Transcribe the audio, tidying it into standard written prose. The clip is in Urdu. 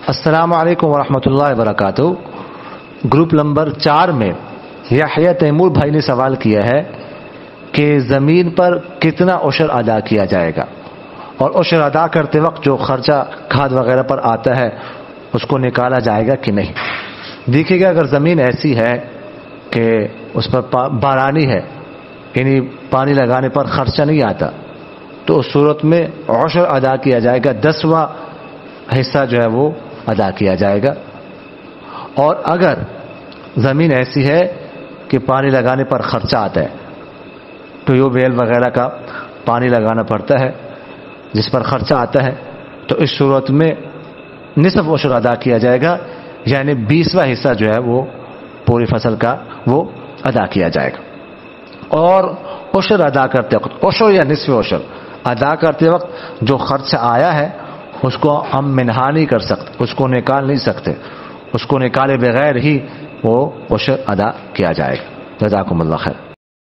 السلام علیکم ورحمۃ اللہ وبرکاتہ۔ گروپ نمبر 4 میں یحییٰ تیمور بھائی نے سوال کیا ہے کہ زمین پر کتنا عشر ادا کیا جائے گا، اور عشر ادا کرتے وقت جو خرچہ کھاد وغیرہ پر آتا ہے اس کو نکالا جائے گا کہ نہیں۔ دیکھیے گا، اگر زمین ایسی ہے کہ اس پر بارانی ہے، یعنی پانی لگانے پر خرچہ نہیں آتا، تو اس صورت میں عشر ادا کیا جائے گا، 10واں حصہ جو ہے وہ ادا کیا جائے گا۔ اور اگر زمین ایسی ہے کہ پانی لگانے پر خرچہ آتا ہے، ٹیوب ویل وغیرہ کا پانی لگانا پڑتا ہے جس پر خرچہ آتا ہے، تو اس صورت میں نصف عشر ادا کیا جائے گا، یعنی 20واں حصہ جو ہے وہ پوری فصل کا وہ ادا کیا جائے گا۔ اور عشر ادا کرتے وقت، عشر یا نصف عشر ادا کرتے وقت جو خرچہ آیا ہے اس کو ہم منہا نہیں کر سکتے، اس کو نکال نہیں سکتے، اس کو نکالے بغیر ہی وہ عشر ادا کیا جائے گا۔ جزاکم اللہ خیر۔